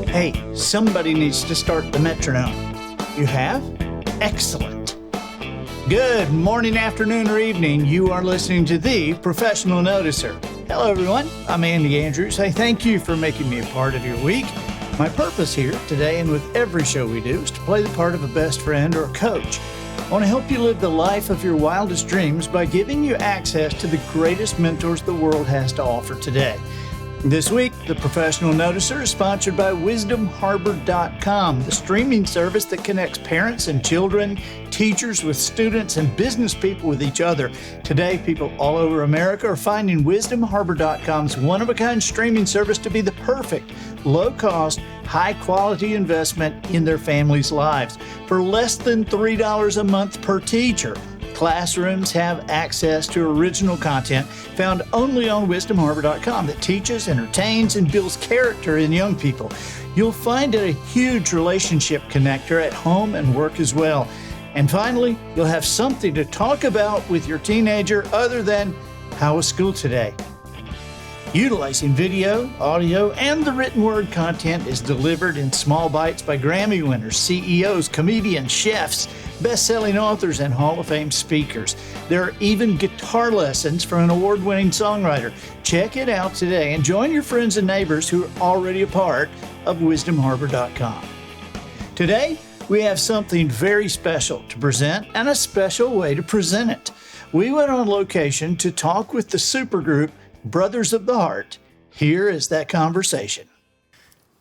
Hey, somebody needs to start the metronome. You have? Excellent. Good morning, afternoon, or evening. You are listening to The Professional Noticer. Hello, everyone. I'm Andy Andrews. Hey, thank you for making me a part of your week. My purpose here today and with every show we do is to play the part of a best friend or a coach. I want to help you live the life of your wildest dreams by giving you access to the greatest mentors the world has to offer today. This week, The Professional Noticer is sponsored by wisdomharbor.com, the streaming service that connects parents and children, teachers with students, and business people with each other. Today, people all over America are finding wisdomharbor.com's one-of-a-kind streaming service to be the perfect, low-cost, high-quality investment in their families' lives. For less than $3 a month per teacher, classrooms have access to original content found only on wisdomharbor.com that teaches, entertains, and builds character in young people. You'll find it a huge relationship connector at home and work as well. And finally, you'll have something to talk about with your teenager other than how was school today. Utilizing video, audio, and the written word content is delivered in small bites by Grammy winners, CEOs, comedians, chefs, best-selling authors, and Hall of Fame speakers. There are even guitar lessons from an award-winning songwriter. Check it out today and join your friends and neighbors who are already a part of wisdomharbor.com. Today, we have something very special to present and a special way to present it. We went on location to talk with the supergroup Brothers of the Heart. Here is that conversation.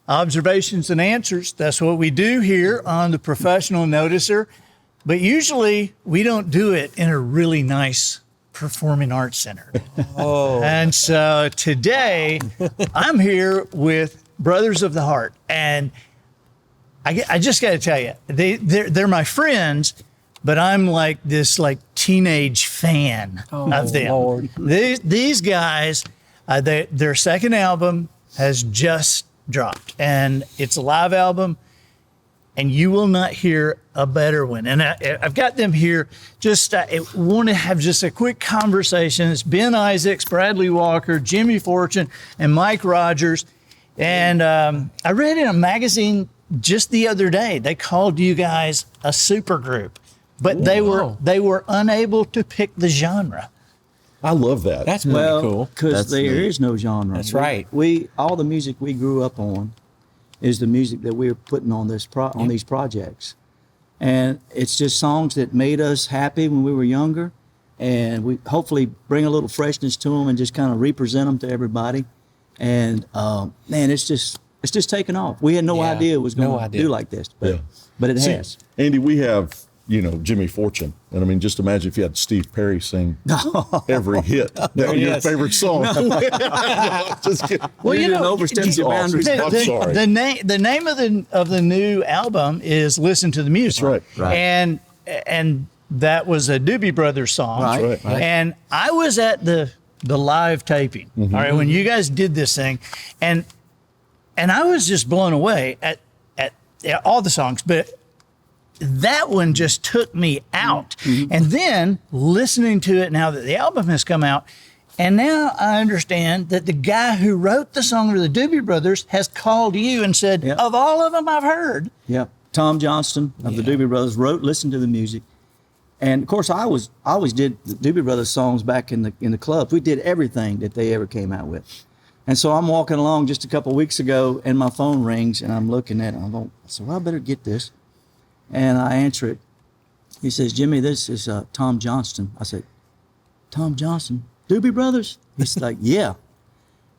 Observations and answers. That's what we do here on the Professional Noticer. But usually we don't do it in a really nice performing arts center. Oh. And so today I'm here with Brothers of the Heart. And I just got to tell you, they're my friends, but I'm like this teenage fan of them. Lord. These guys, their second album has just dropped, and it's a live album, and you will not hear a better one. And I've got them here. Just I want to have just a quick conversation. It's Ben Isaacs, Bradley Walker, Jimmy Fortune, and Mike Rogers. And I read in a magazine just the other day, they called you guys a supergroup. But they were unable to pick the genre. I love that. That's pretty cool. Because there is no genre. That's right. We all the music we grew up on is the music that we're putting on these projects, and it's just songs that made us happy when we were younger, and we hopefully bring a little freshness to them and just kind of represent them to everybody. And man, it's just taken off. We had no idea it was going to do like this, but it has. Andy, we have Jimmy Fortune, and I mean, just imagine if you had Steve Perry sing every hit. Your favorite song. Just kidding. Well, you didn't overstep your boundaries. I'm sorry. The name of the new album is "Listen to the Music." That's right. And that was a Doobie Brothers song. Right. And I was at the live taping. Mm-hmm. All right, when you guys did this thing, and I was just blown away at all the songs, but that one just took me out. Mm-hmm. And then listening to it now that the album has come out, and now I understand that the guy who wrote the song for the Doobie Brothers has called you and said, of all of them I've heard. Yeah. Tom Johnston of the Doobie Brothers listened to the music. And of course I always did the Doobie Brothers songs back in the clubs. We did everything that they ever came out with. And so I'm walking along just a couple of weeks ago and my phone rings and I'm looking at it. I said, well, I better get this. And I answer it. He says, Jimmy, this is Tom Johnston. I said, Tom Johnston? Doobie Brothers? He's like, yeah.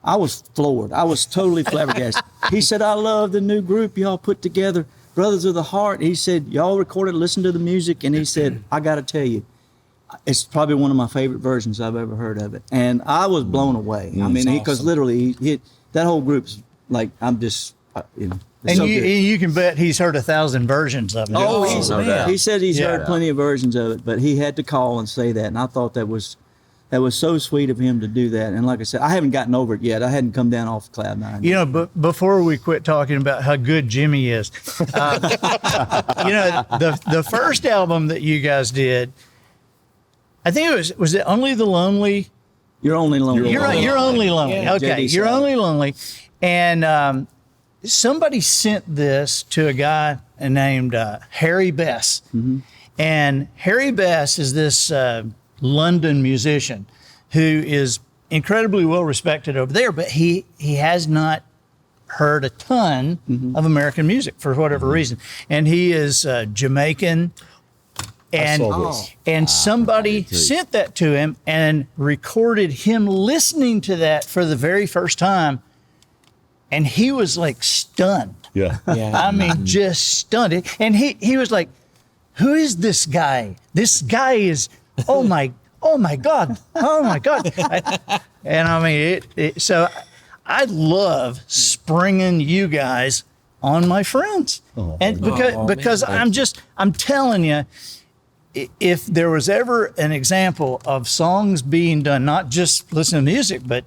I was floored. I was totally flabbergasted. He said, I love the new group y'all put together, Brothers of the Heart. He said, y'all recorded, listened to the music. And he said, I got to tell you, it's probably one of my favorite versions I've ever heard of it. And I was blown away. I mean, because literally, that whole group's like, I'm just, And so you can bet he's heard 1,000 versions of it. Oh, he said he's heard plenty of versions of it, but he had to call and say that. And I thought that was so sweet of him to do that. And like I said, I haven't gotten over it yet. I hadn't come down off cloud nine. But before we quit talking about how good Jimmy is, the first album that you guys did, I think was it Only the Lonely? You're Only Lonely. You're only lonely. Yeah. Okay, You're Only Lonely. And somebody sent this to a guy named Harry Bess. And Harry Bess is this London musician who is incredibly well respected over there, but he has not heard a ton of American music for whatever reason. And he is Jamaican. And somebody sent that to him and recorded him listening to that for the very first time. And he was like stunned. Yeah. I mean, just stunned. And he was like, who is this guy? This guy is, oh my God. And I mean, so I love springing you guys on my friends. And because I'm telling you, if there was ever an example of songs being done, not just listening to music, but,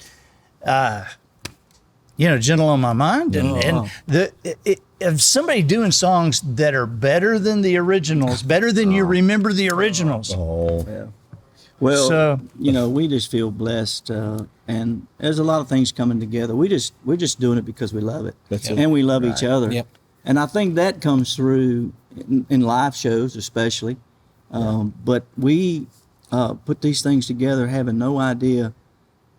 Gentle on My Mind, of somebody doing songs that are better than the originals, better than you remember the originals. Well, So- we just feel blessed, and there's a lot of things coming together. We're just doing it because we love it, and we love each other. Yep. And I think that comes through in live shows, especially. But we put these things together, having no idea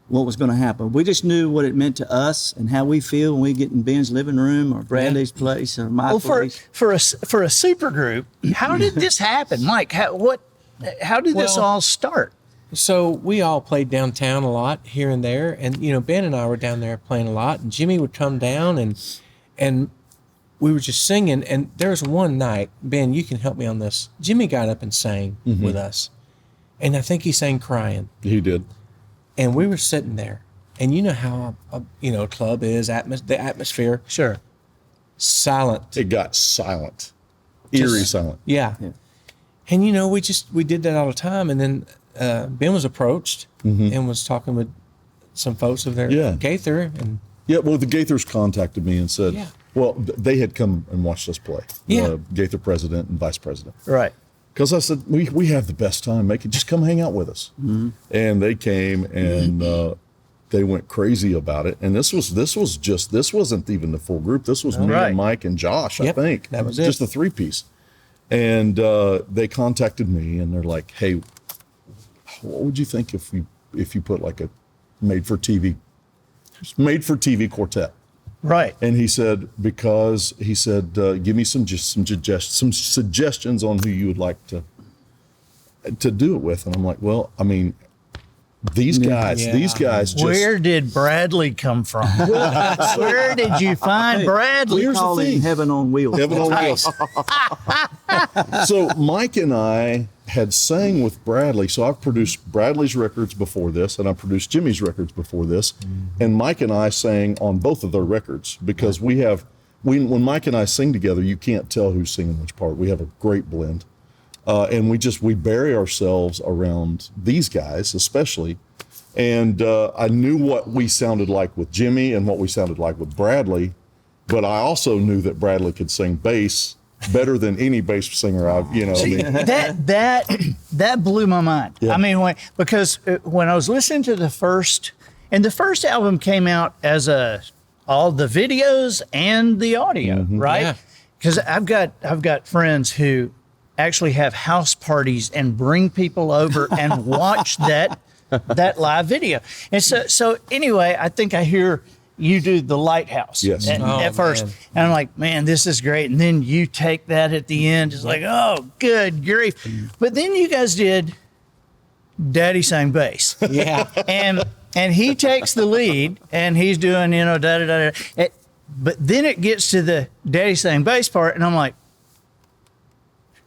what was going to happen. We just knew what it meant to us and how we feel when we get in Ben's living room or Bradley's place or my place. For a super group, how did this happen, Mike? How did this all start? So we all played downtown a lot here and there, and Ben and I were down there playing a lot, and Jimmy would come down and we were just singing. And there was one night, Ben, you can help me on this. Jimmy got up and sang with us, and I think he sang Crying. He did. And we were sitting there, and you know how a club is, the atmosphere. Sure. Silent. It got silent, eerie silent. Yeah. And we did that all the time. And then Ben was approached and was talking with some folks of their Gaither. And Well, the Gaithers contacted me and said, well, they had come and watched us play. The Gaither president and vice president. Right. Because I said, we have the best time. Just come hang out with us. And they came and they went crazy about it. And this wasn't even the full group. This was me and Mike and Josh, I think. That was just the 3-piece. And they contacted me and they're like, hey, what would you think if you put like a made for TV quartet? Right. And he said, give me some suggestions on who you would like to do it with. And I'm like, well, I mean, these guys just. Where did Bradley come from? Where did you find Bradley? We call him Heaven on Wheels. Heaven on Wheels. So Mike and I had sang with Bradley. So I've produced Bradley's records before this, and I produced Jimmy's records before this. And Mike and I sang on both of their records because when Mike and I sing together, you can't tell who's singing which part. We have a great blend. And we bury ourselves around these guys, especially. And I knew what we sounded like with Jimmy and what we sounded like with Bradley, but I also knew that Bradley could sing bass better than any bass singer I've, That blew my mind. Yeah. I mean, because when I was listening to the first album came out as all the videos and the audio, right? Yeah. Because I've got friends who actually have house parties and bring people over and watch that live video. And so anyway, I think I hear you do the Lighthouse at first. Man. And I'm like, man, this is great. And then you take that at the end. It's like, oh, good grief. But then you guys did Daddy Sang Bass. Yeah. And he takes the lead and he's doing, da da da da. But then it gets to the Daddy Sang Bass part, and I'm like,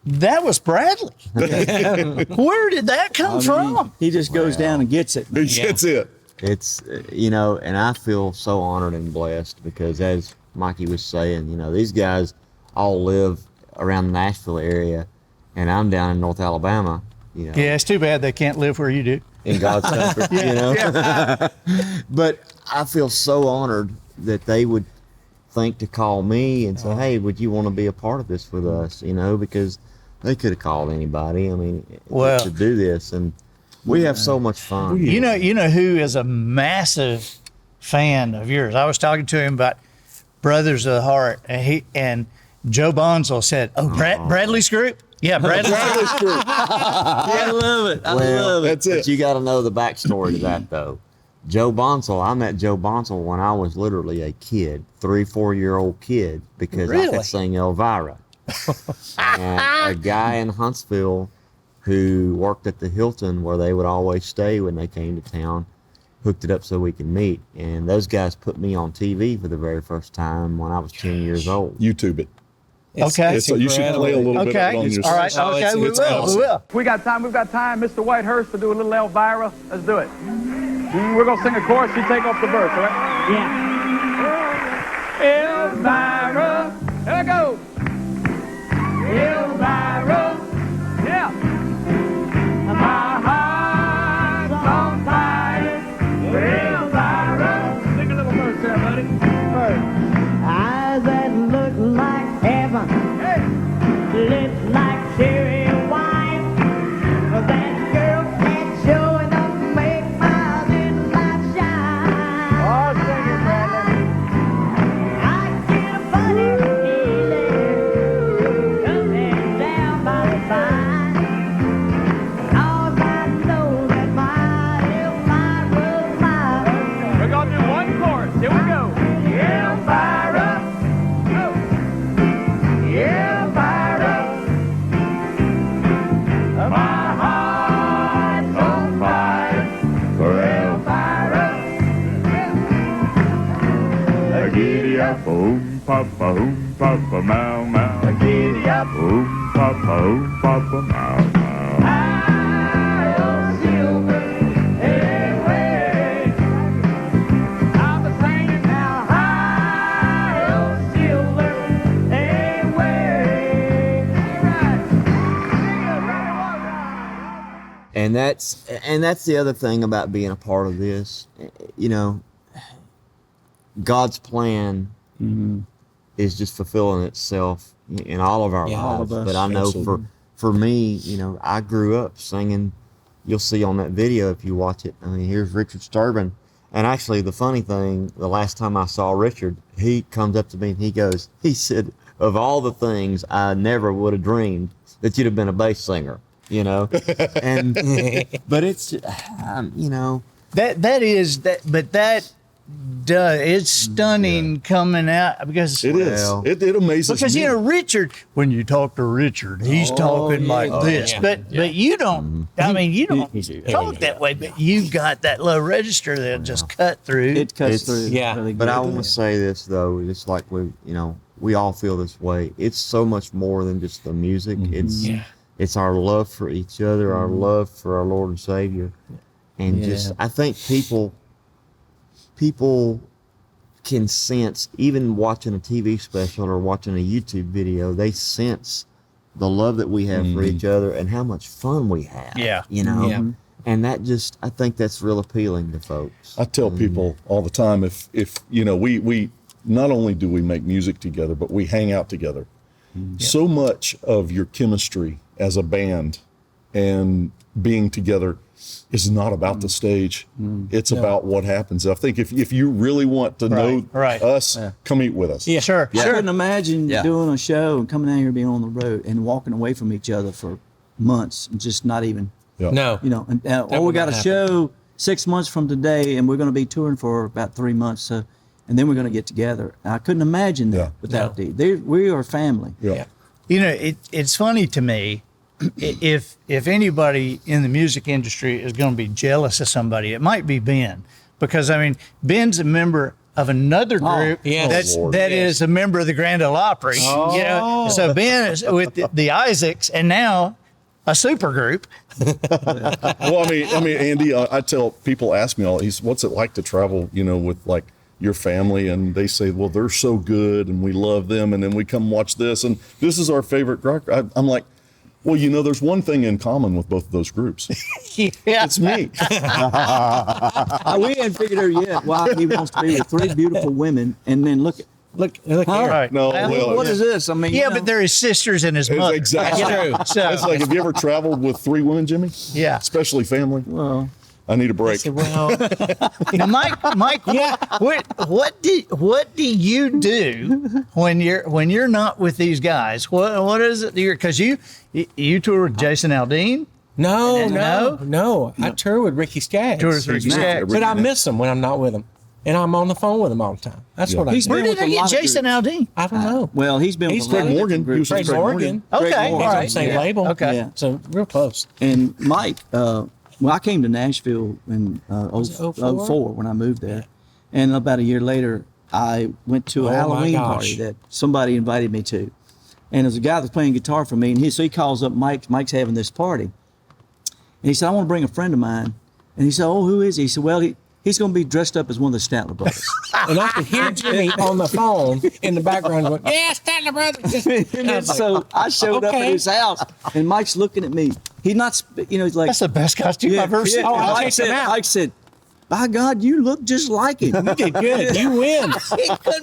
that was Bradley. Where did that come from? He just goes down and gets it. That's it. It's, and I feel so honored and blessed because as Mikey was saying, these guys all live around the Nashville area and I'm down in North Alabama, Yeah, it's too bad they can't live where you do. in God's country, But I feel so honored that they would think to call me and say, hey, would you want to be a part of this with us? Because they could have called anybody. I mean, to do this. And we have so much fun. You know who is a massive fan of yours? I was talking to him about Brothers of the Heart, and Joe Bonzel said, "Oh, Bradley's group." Yeah, Bradley's group. I love it. I love it. That's it. But you got to know the backstory to that, though. Joe Bonsall, I met Joe Bonsall when I was literally a kid, 3-4-year-old kid, because I Really? could sing Elvira. And a guy in Huntsville who worked at the Hilton, where they would always stay when they came to town, hooked it up so we could meet. And those guys put me on TV for the very first time when I was 10 years old. YouTube it. Okay. So you should play a little bit of it on Okay. your All right. Oh, Okay. We it's will. awesome. We will. We got time, Mr. Whitehurst, to do a little Elvira. Let's do it. We're going to sing a chorus, you take off the verse, all right? Yeah. Elvira. There we go. Elvira. Yeah. My heart's on fire. Elvira. Sing a little verse there, buddy. Eyes that look like heaven, lips like cherry wine. That girl can show enough to make my little light shine. Oh, sing it, Bradley. I get a funny feeling coming down my spine. 'Cause I know that my Elvira's mine. We're going to do one chorus. Here we go. Elvira. Go. Elvira. My heart's on fire for Elvira. Giddy up, boom, papa, mow, mow. Giddy up. Boom, papa, mow, mow. High on silver, away. I'm the singing now. High on silver, away. And that's the other thing about being a part of this. You know, God's plan is just fulfilling itself in all of our Yeah, all lives. of us. But I know for me, you know, I grew up singing. You'll see on that video if you watch it. I mean, here's Richard Sturban. And actually, the funny thing, the last time I saw Richard, he comes up to me and he said, of all the things, I never would have dreamed that you'd have been a bass singer, you know? And, but it's, you know, It's stunning coming out because It is. Well, It amazes Because me. you know Richard, when you talk to Richard, he's talking like this, but you don't. I mean, you don't talk that way, but you got that low register that just cut through. It cuts It's- through. yeah. really But I good. want to say this though, it's like we all feel this way. It's so much more than just the music. It's our love for each other, our love for our Lord and Savior, and just I think people can sense, even watching a TV special or watching a YouTube video, they sense the love that we have for each other and how much fun we have. Yeah. You know. Yeah. And that just, I think that's real appealing to folks. I tell people all the time, if you know, we not only do we make music together, but we hang out together. So much of your chemistry as a band and being together is not about the stage. It's about what happens. I think if you really want to know us, come eat with us. Yeah, sure, I sure. couldn't imagine doing a show and coming down here, being on the road, and walking away from each other for months and just not even, Yeah. No. you know. And, or we would got not a happen. show 6 months from today, and we're going to be touring for about 3 months. So, and then we're going to get together. I couldn't imagine that Yeah. without these. We are family. Yeah. You know, it's funny to me. If anybody in the music industry is going to be jealous of somebody, it might be Ben, because I mean Ben's a member of another group yes. that is a member of the Grand Ole Opry. You know, so Ben is with the Isaacs, and now a supergroup. Well, I mean, Andy, I tell people, ask me what's it like to travel, you know, with like your family, and they say, well, they're so good and we love them, and then we come watch this and this is our favorite rock. I'm like, well, you know, there's one thing in common with both of those groups. Yeah. It's me. We hadn't figured out yet why he wants to be with 3 beautiful women, and then look Look here. Right. No, Well, well, what is this? I mean, Yeah, you know, but they're his sisters and his mother. exactly. You know, so It's like, have you ever traveled with 3 women, Jimmy? yeah. Especially family. well, I need a I break. said, well, Now, Mike, Yeah. what do you do when you're not with these guys? What is it? Because you tour with Jason Aldean. no. I tour with Ricky Skaggs. Tour with Ricky Skaggs. But I miss them when I'm not with them. And I'm on the phone with them all the time. That's what I He's do. Where been did with I a get lot of Jason groups. Aldean? I don't know. Well, he's been He's with a lot Fred of Morgan. different groups. He was Craig Morgan. Okay, Morgan. He's all on right. the same Yeah. label. Okay. Yeah. So real close. And Mike, well, I came to Nashville in Was it 04? 04 when I moved there. And about a year later, I went to a Oh, my Halloween gosh. party that somebody invited me to. And there's a guy that's playing guitar for me. And so he calls up Mike. Mike's having this party. And he said, I want to bring a friend of mine. And he said, oh, who is he? He said, well, he's going to be dressed up as one of the Statler brothers. And I could hear Jimmy on the phone in the background going, yeah, Statler Brothers. And then so I showed up at Okay. his house, and Mike's looking at me. He's not, he's like, That's the best costume I've ever seen. Oh, I'll Mike check them out. Mike said, by God, you look just like him. You did good. You win.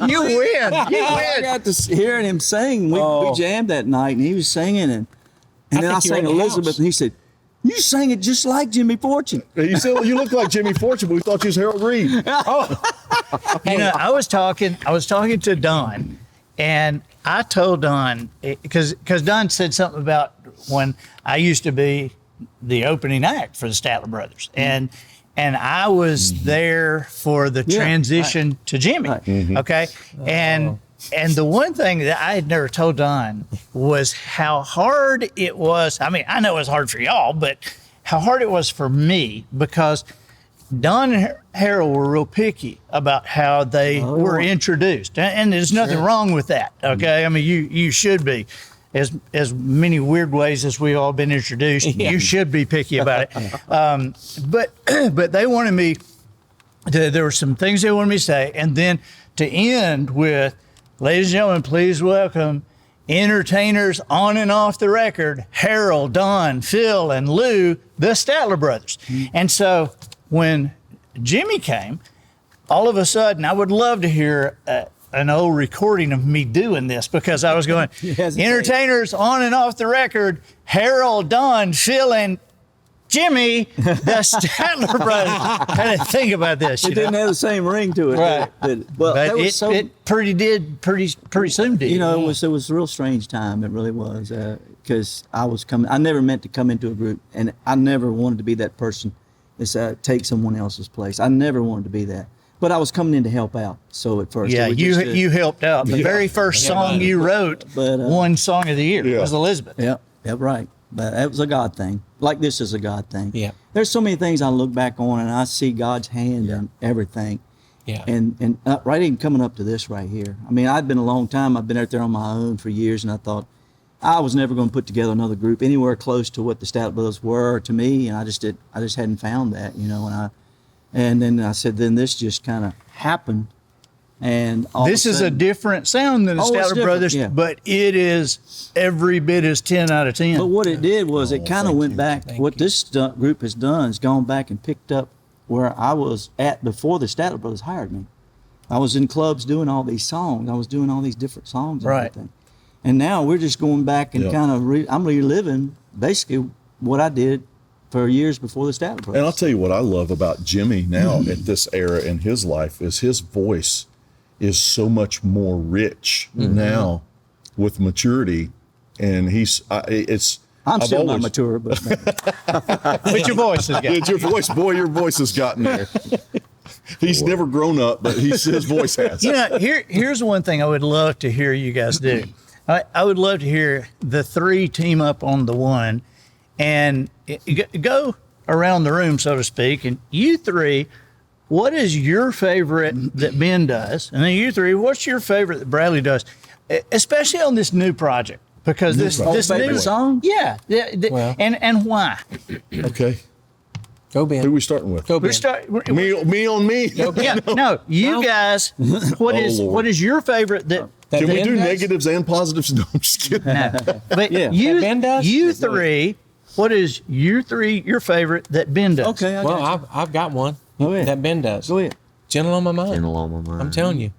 You win. You I win. got to hearing him sing. We jammed that night, and he was singing, and then I think you were sang in the Elizabeth, house. and he said, you sang it just like Jimmy Fortune. You said, well, you look like Jimmy Fortune, but we thought you was Harold Reed. You know, I was talking to Don, and I told Don because Don said something about when I used to be the opening act for the Statler Brothers, and I was there for the Yeah, transition to Jimmy. Right. Okay, and the one thing that I had never told Don was how hard it was. I mean, I know it was hard for y'all, but how hard it was for me because Don and Harold were real picky about how they were introduced, and there's nothing wrong with that. Okay, I mean you should be, as many weird ways as we've all been introduced. You should be picky about it. But they wanted me. There were some things they wanted me to say, and then to end with, ladies and gentlemen, please welcome entertainers on and off the record, Harold, Don, Phil, and Lou, the Statler Brothers. And so when Jimmy came, all of a sudden, I would love to hear an old recording of me doing this because I was going, entertainers on and off the record, Harold, Don, Phil, and Jimmy, the Statler Brothers. I had to think about this. It didn't have the same ring to it. Right. Well, But that was it pretty soon did. You know, it was a real strange time. It really was, because I never meant to come into a group, and I never wanted to be that person that's take someone else's place. I never wanted to be that. But I was coming in to help out. So at first, Yeah, it was you just, you helped out. The very first song you wrote, But, one song of the year, Yeah. was Elizabeth. Yep, right. But that was a God thing. Like this is a God thing. Yeah. There's so many things I look back on, and I see God's hand on everything. Yeah. And right even coming up to this right here. I mean, I'd been a long time. I've been out there on my own for years, and I thought I was never going to put together another group anywhere close to what the Statler Brothers were to me, and I just hadn't found that, you know. And then I said, then this just kind of happened, and all This of is a sudden- different sound than the Oh, it's Statler different, Brothers, yeah. but it is every bit as 10 out of 10. But what it did was it kind of thank went you. back. What this group has done is gone back and picked up where I was at before the Statler Brothers hired me. I was in clubs doing all these songs. I was doing all these different songs and Right. everything. And now we're just going back and Yeah. kind of I'm reliving basically what I did for years before the Statler Brothers. And I'll tell you what I love about Jimmy now at this era in his life is his voice is so much more rich now with maturity, and I'm I've still not always- mature, but But your voice is good. It's your voice, boy. Your voice has gotten there. He's never grown up, but his voice has. You know, here's one thing I would love to hear you guys do. I would love to hear the three team up on the one and go around the room, so to speak. And you three, what is your favorite that Ben does? And then you three, what's your favorite that Bradley does? Especially on this new project. Because this favorite new song? Yeah. Well. And why? Okay, Go Ben. who are we starting with? Go Ben. We start Me on me. Yeah, no, you guys, what Lord. is your favorite that Can we Ben do does? negatives and positives? No, I'm just kidding. but Yeah. you That Ben does? you three, what is your favorite that Ben does? okay. I Well, got you. I've got one Go ahead. that Ben does. Go ahead. Gentle on my mind. Gentle on my mind. I'm telling you.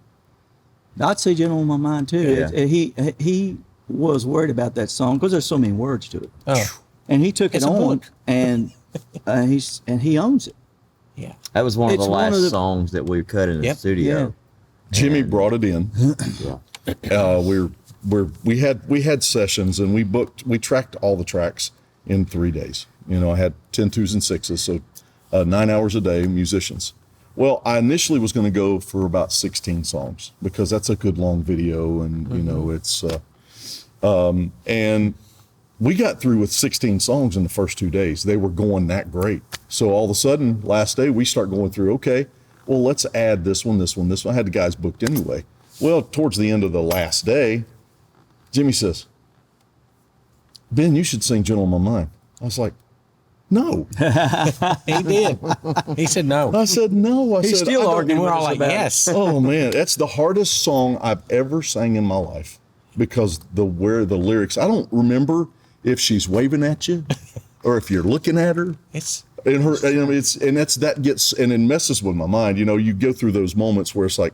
I'd say Gentle on My Mind too. Yeah. He was worried about that song because there's so many words to it. Oh, And he took It's it a on, book. and he owns it. Yeah. That was one of It's the one last of the- songs that we cut in the Yep. studio. Jimmy brought it in. Yeah. We had sessions and we tracked all the tracks in 3 days. You know, I had 10 twos and sixes, so 9 hours a day, musicians. Well, I initially was going to go for about 16 songs because that's a good long video, and you know it's. And we got through with 16 songs in the first 2 days. They were going that great. So all of a sudden, last day we start going through. Okay, well let's add this one, this one, this one. I had the guys booked anyway. Well, towards the end of the last day, Jimmy says, "Ben, you should sing "Gentle on My Mind." I was like, "No." He did. He said no. I said, "No." He's said, still "I don't arguing And we're with all us like, about it. yes. Oh man, that's the hardest song I've ever sang in my life because the lyrics, I don't remember if she's waving at you or if you're looking at her. It's And her, you know, it messes with my mind. You know, you go through those moments where it's like,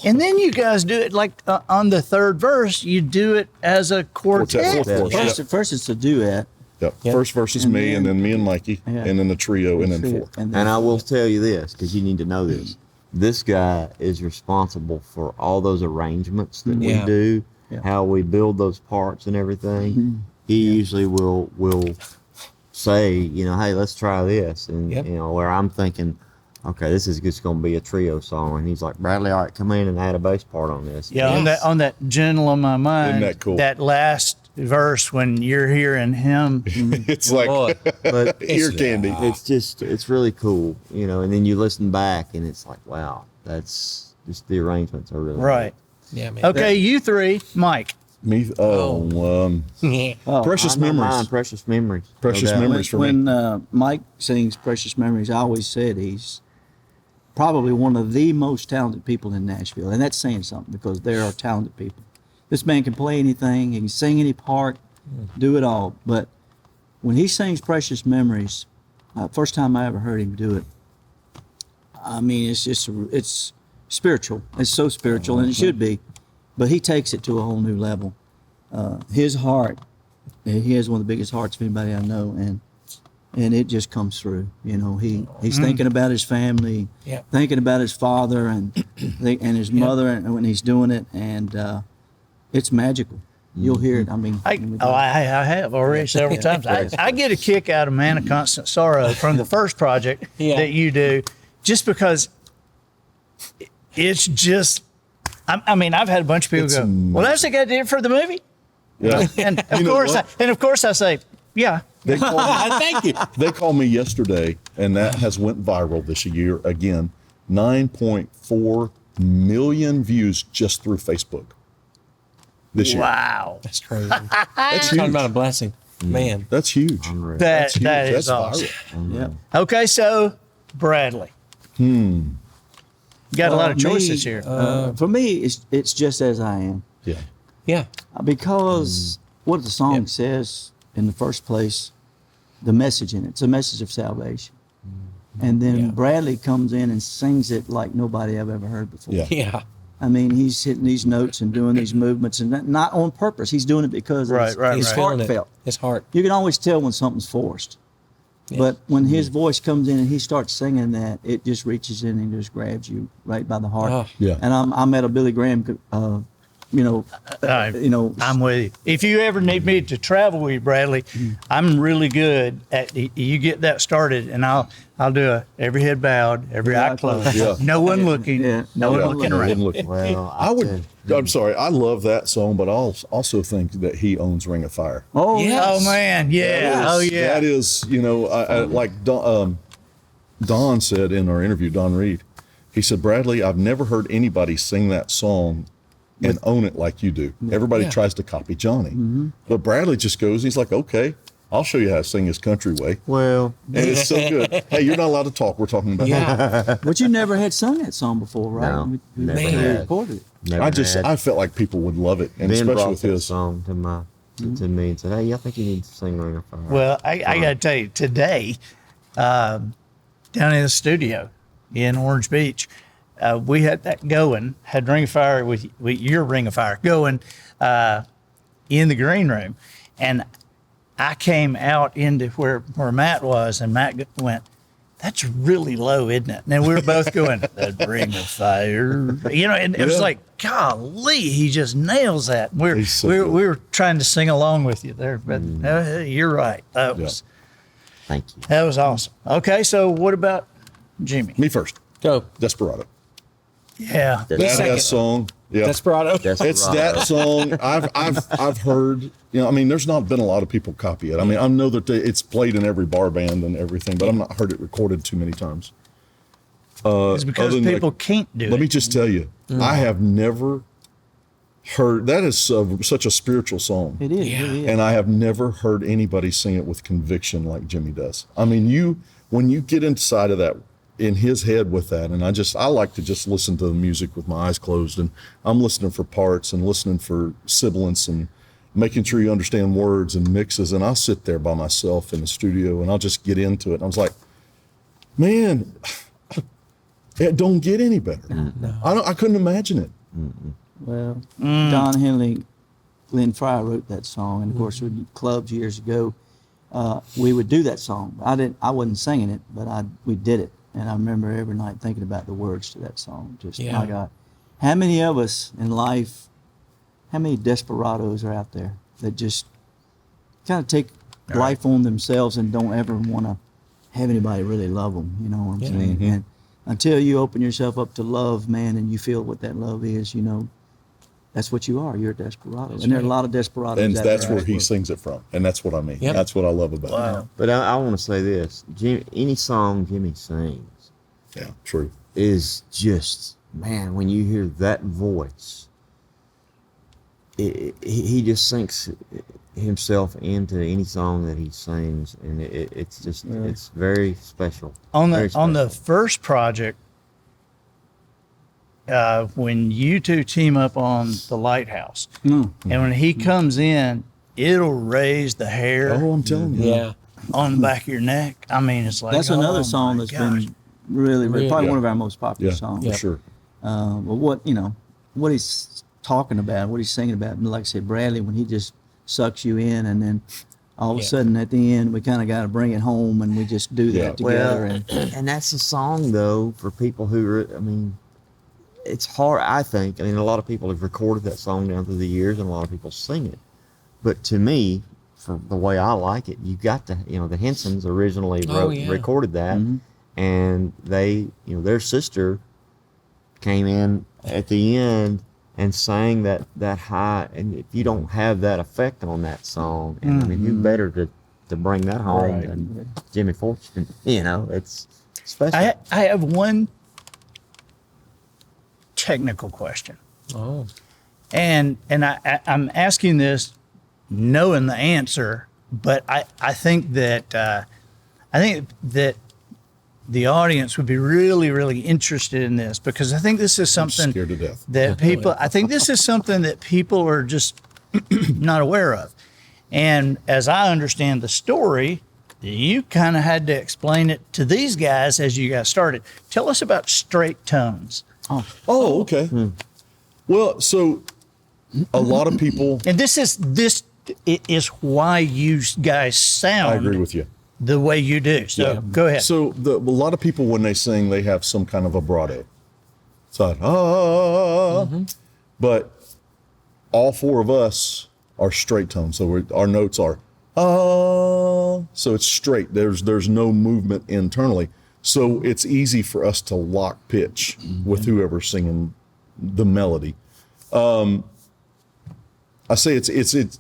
And then you guys do it like on the third verse, you do it as a quartet. Fourth verse. First it's a duet. Yep. Yep. First verse is And me, and then me and Mikey, Yeah. and then the trio, and then fourth. then And I will tell you this, because you need to know this. This guy is responsible for all those arrangements that Yeah. we do, Yeah. how we build those parts and everything. Mm-hmm. He usually will say, you know, hey, let's try this. And, Yep. you know, where I'm thinking, okay, this is just going to be a trio song. And he's like, Bradley, all right, come in and add a bass part on this. Yeah, Yes. on that "Gentle on My Mind," Isn't that cool? that last verse when you're hearing him. It's like boy. But ear candy. it's really cool, you know, and then you listen back and it's like, wow, that's just the arrangements are really Right. yeah, man. Okay, you three, Mike. Me. Yeah. Precious I know memories. mine, precious memories. Precious doubt. memories for me. when Mike sings "Precious Memories," I always said he's probably one of the most talented people in Nashville, and that's saying something because there are talented people. This man can play anything, he can sing any part, do it all. But when he sings "Precious Memories," first time I ever heard him do it, I mean, it's spiritual. It's so spiritual, and it should be. But he takes it to a whole new level. His heart, he has one of the biggest hearts of anybody I know, and it just comes through. You know, he's thinking about his family, Yeah. thinking about his father and his mother, and when he's doing it, and it's magical. You'll hear it. I mean, I have already several times. I get a kick out of "Man of Constant Sorrow" from the first project Yeah. that you do, just because it's just. I mean, I've had a bunch of people It's go, "Well, that's the guy that did it for the movie," Yeah. and of You know course, what? I say, "Yeah." They called me, Thank you. they called me yesterday, and that has went viral this year again. 9.4 million views just through Facebook this year. Wow, That's crazy. That's Talking huge. about a blessing. Man. That's huge. Unreal. that huge. that is That's awesome. viral. yeah. Okay, so Bradley. You got a lot of choices Me, here. for me, it's just as I am. Yeah. Yeah. Because what the song says in the first place, the message in it, it's a message of salvation. And then Yeah. Bradley comes in and sings it like nobody I've ever heard before. Yeah. Yeah. I mean, he's hitting these notes and doing these movements, and not on purpose. He's doing it because Right, right, He's it's feeling heartfelt. it. His heart. You can always tell when something's forced. But when his voice comes in and he starts singing that, it just reaches in and just grabs you right by the heart. Oh. Yeah. And I'm at a Billy Graham, I'm with you. If you ever need me to travel with you, Bradley, I'm really good at. You get that started, and I'll do a every head bowed, every eye closed, Yeah. no one looking, Yeah. no Yeah. one looking I around. wouldn't look- Well, I would. I'm sorry. I love that song, but I also think that he owns Ring of Fire. Oh, Yeah. Oh man, yeah, That oh is- yeah. That is, you know, I like Don said in our interview, Don Reed, he said, Bradley, I've never heard anybody sing that song and own it like you do. Everybody Yeah. tries to copy Johnny. But Bradley just goes, he's like, okay, I'll show you how to sing his country way. well, And it's so good. Hey, you're not allowed to talk. We're talking about Yeah. But you never had sung that song before, right? No, We never had. recorded it. never I had. felt like people would love it, and Ben especially brought with that his. song to me and said, hey, I think you need to sing Ring of Fire. Well, I got to tell you, today, down in the studio in Orange Beach, we had that going, had Ring of Fire with your Ring of Fire going in the green room. And I came out into where Matt was, and Matt went, that's really low, isn't it? And we were both going, that ring of fire. You know, and it was like, golly, he just nails that. He's so We good. were trying to sing along with you there, but you're right. That Thank you. was awesome. Okay, so what about Jimmy? Me first. Go. Desperado. Yeah. That song. Yeah. Desperado. It's that song I've heard. You know, I mean, there's not been a lot of people copy it. I mean, I know that it's played in every bar band and everything, but I've not heard it recorded too many times. It's because other than people can't do it. Let me just tell you, I have never heard that is such a spiritual song. It is. It is. And I have never heard anybody sing it with conviction like Jimmy does. I mean, when you get inside of that, in his head with that, and I like to just listen to the music with my eyes closed, and I'm listening for parts and listening for sibilance and making sure you understand words and mixes, and I'll sit there by myself in the studio and I'll just get into it. And I was like, man, it don't get any better. No. I couldn't imagine it. Well, Don Henley, Glenn Fry wrote that song, and of course, with clubs years ago, we would do that song. I wasn't singing it, but we did it, and I remember every night thinking about the words to that song. Just my God, how many of us in life, how many desperados are out there that just kind of take life on themselves and don't ever want to have anybody really love them? You know what I'm saying? Mm-hmm. And until you open yourself up to love, man, and you feel what that love is, you know, that's what you are. You're a desperado. And there are a lot of desperados And out that's there. where he sings it from. And that's what I mean. Yep. That's what I love about it. But I want to say this: any song Jimmy sings Yeah, true. is just, man, when you hear that voice, he just sinks himself into any song that he sings, and it's just it's very special. On Very the special. first project, when you two team up on the Lighthouse, and when he comes in, it'll raise the hair Oh, I'm telling you. Yeah. on the back of your neck. I mean, it's like That's oh another song my that's gosh. been really probably Yeah. one of our most popular Yeah, songs. for sure. But what he's talking about, what he's singing about, and like I said, Bradley, when he just sucks you in, and then all of a sudden at the end we kind of got to bring it home, and we just do that together. And that's a song though for people who are, I mean, it's hard. I think. I mean, a lot of people have recorded that song down through the years, and a lot of people sing it. But to me, for the way I like it, you got to, the Hensons originally recorded that, and they, their sister came in at the end and sang that high. And if you don't have that effect on that song, and I mean, who better to bring that home than Jimmy Fortune? It's special. I have one technical question. Oh. And I'm asking this knowing the answer, but I think that the audience would be really, really interested in this, because I think this is something scared to death. that people, I think this is something that people are just not aware of. And as I understand the story, you kind of had to explain it to these guys as you got started. Tell us about straight tones. Oh, okay. Well, so a lot of people, And this is why you guys sound I agree with you. the way you do. So go ahead. So a lot of people, when they sing, they have some kind of vibrato. It's like, but all four of us are straight tones. So our notes are, so it's straight. There's no movement internally. So it's easy for us to lock pitch with whoever's singing the melody. I say it's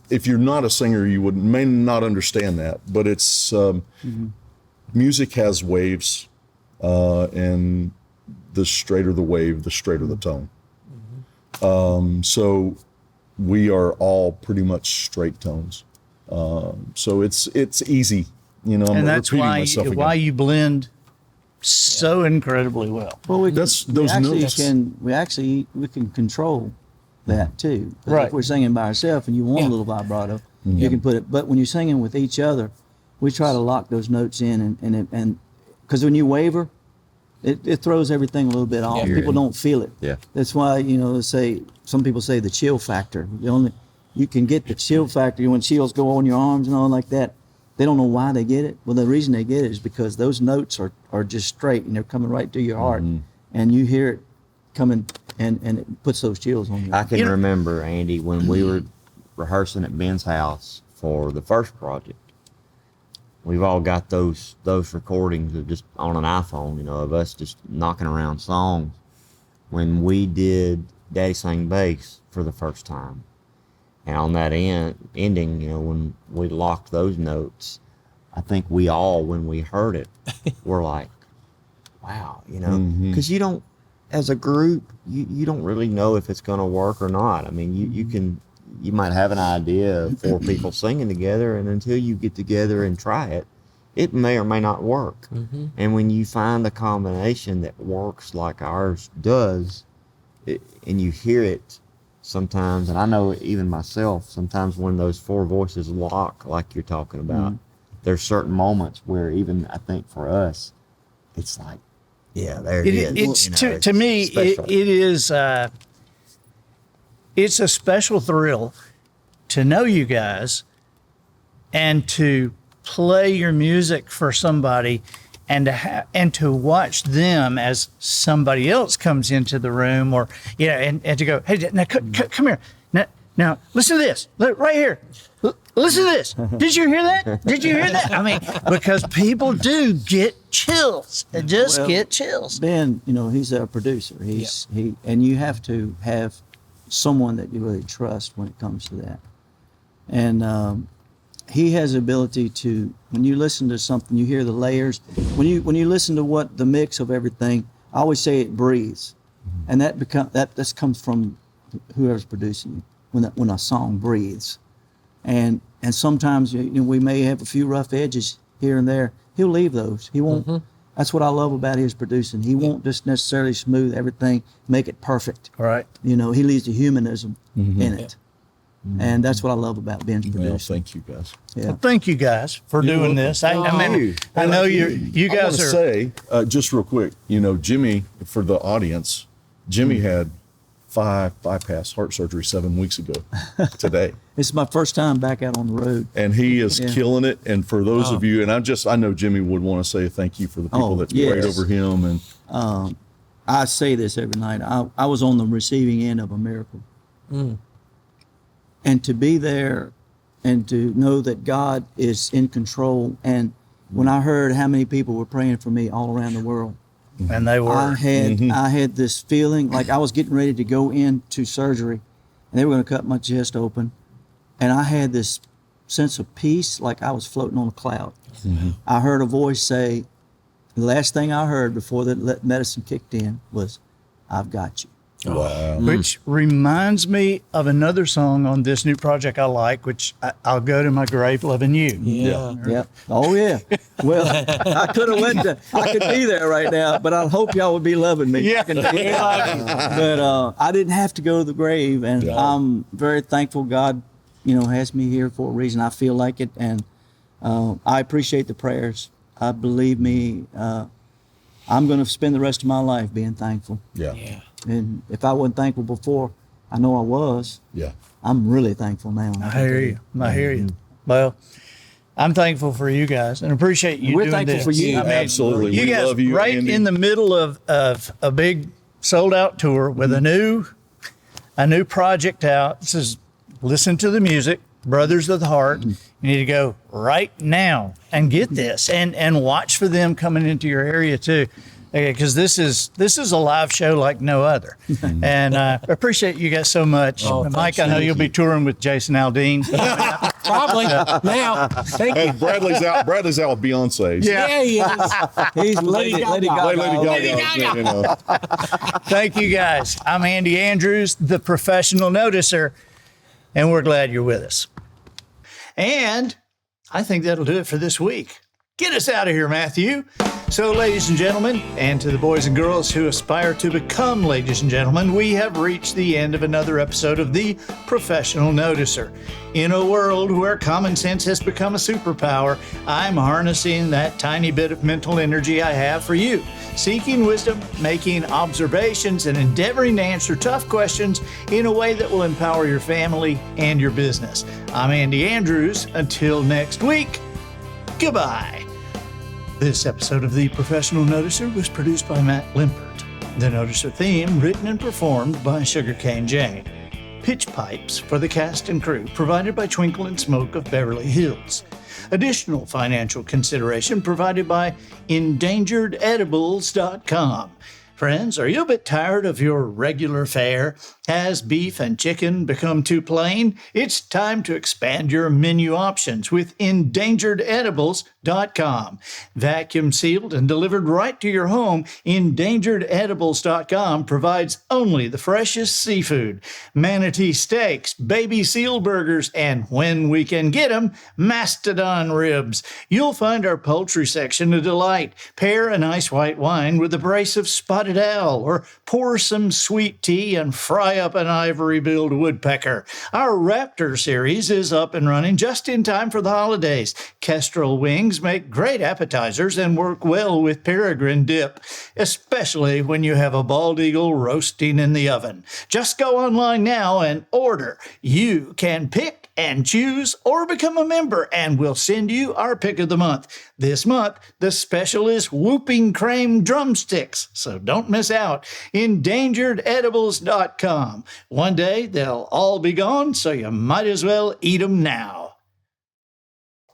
if you're not a singer, you may not understand that, but it's music has waves, and the straighter the wave, the straighter the tone. So we are all pretty much straight tones. So it's easy, I'm and that's repeating why myself again. you blend so incredibly well. Well, we That's those notes. we can control that too. 'Cause Right. If we're singing by ourselves and you want a little vibrato, you can put it. But when you're singing with each other, we try to lock those notes in, and because when you waver, it throws everything a little bit off. People don't feel it. Yeah. That's why some people say the chill factor. You can get the chill factor when chills go on your arms and all like that. they don't know why they get it. Well, the reason they get it is because those notes are just straight and they're coming right to your heart, and you hear it coming, and it puts those chills on you. I can remember, Andy, when we were rehearsing at Ben's house for the first project. We've all got those recordings of just on an iPhone, you know, of us just knocking around songs. When we did Daddy Sang Bass for the first time, and on that ending, you know, when we locked those notes, I think we all, when we heard it, were like, wow, you know, because you don't, as a group, you don't really know if it's going to work or not. I mean, you might have an idea of 4 people singing together, and until you get together and try it, it may or may not work. And when you find a combination that works like ours does, and you hear it sometimes, and I know even myself, sometimes when those 4 voices lock like you're talking about, there's certain moments where even I think for us, it's like, yeah, there it is. It's You know, to me, special. it is. It's a special thrill to know you guys and to play your music for somebody, and to watch them as somebody else comes into the room, or and to go, hey, now come here, now listen to this, look right here. Listen to this. Did you hear that? Did you hear that? I mean, because people do get chills. They just get chills. Ben, you know, he's a producer. And you have to have someone that you really trust when it comes to that. And he has the ability to, when you listen to something, you hear the layers. When you listen to what the mix of everything, I always say it breathes, and that comes from whoever's producing you. When a song breathes. And sometimes we may have a few rough edges here and there. He'll leave those. He won't. That's what I love about his producing. He won't just necessarily smooth everything, make it perfect. Right. You know, he leaves the humanism in it, and that's what I love about Ben's producing. Well, thank you guys. Yeah. Well, thank you guys for doing this. I mean, I know you I guys want to are. say, just real quick, you know, Jimmy, for the audience, Jimmy had 5 bypass heart surgery 7 weeks ago today. It's my first time back out on the road. And he is killing it. And for those of you, and I know Jimmy would want to say thank you for the people that prayed over him. And I say this every night. I was on the receiving end of a miracle. And to be there and to know that God is in control. And when I heard how many people were praying for me all around the world, And they were. I had this feeling like I was getting ready to go into surgery, and they were going to cut my chest open, and I had this sense of peace, like I was floating on a cloud. I heard a voice say, the last thing I heard before the medicine kicked in was, "I've got you." wow. Which reminds me of another song on this new project I like, which I'll go to my grave loving you. Yeah. Oh yeah. Well, I could be there right now, but I hope y'all would be loving me. Yeah. But I didn't have to go to the grave, and I'm very thankful God, has me here for a reason. I feel like it, and I appreciate the prayers. Believe me, I'm going to spend the rest of my life being thankful. Yeah. And if I wasn't thankful before, I know I was. Yeah. I'm really thankful now. I hear you. I hear you. Well, I'm thankful for you guys and appreciate you We're doing thankful this. for you. Absolutely. You We guys love you, right Andy. in the middle of a big sold out tour with a new project out. This is Listen to the Music, Brothers of the Heart. You need to go right now and get this and watch for them coming into your area too. Because this is a live show like no other. And I appreciate you guys so much. Mike, I know you'll be touring with Jason Aldean. Probably now. Thank you. And Bradley's out with Beyonce. Yeah, he is. He's Lady Gaga. Lady Gaga. You know. Thank you guys. I'm Andy Andrews, the professional noticer, and we're glad you're with us. And I think that'll do it for this week. Get us out of here, Matthew. So, ladies and gentlemen, and to the boys and girls who aspire to become ladies and gentlemen, we have reached the end of another episode of The Professional Noticer. In a world where common sense has become a superpower, I'm harnessing that tiny bit of mental energy I have for you, seeking wisdom, making observations, and endeavoring to answer tough questions in a way that will empower your family and your business. I'm Andy Andrews. Until next week, Goodbye. This episode of The Professional Noticer was produced by Matt Limpert. The Noticer theme written and performed by Sugarcane Jane. Pitch pipes for the cast and crew provided by Twinkle and Smoke of Beverly Hills. Additional financial consideration provided by EndangeredEdibles.com. Friends, are you a bit tired of your regular fare? Has beef and chicken become too plain? It's time to expand your menu options with EndangeredEdibles.com. Vacuum sealed and delivered right to your home, EndangeredEdibles.com provides only the freshest seafood, manatee steaks, baby seal burgers, and when we can get them, mastodon ribs. You'll find our poultry section a delight. Pair an ice white wine with a brace of spotted owl, or pour some sweet tea and fry up an ivory-billed woodpecker. Our Raptor series is up and running just in time for the holidays. Kestrel wings make great appetizers and work well with peregrine dip, especially when you have a bald eagle roasting in the oven. Just go online now and order. You can pick and choose or become a member, and we'll send you our pick of the month. This month, the special is whooping crane drumsticks, so don't miss out. EndangeredEdibles.com. One day, they'll all be gone, so you might as well eat them now.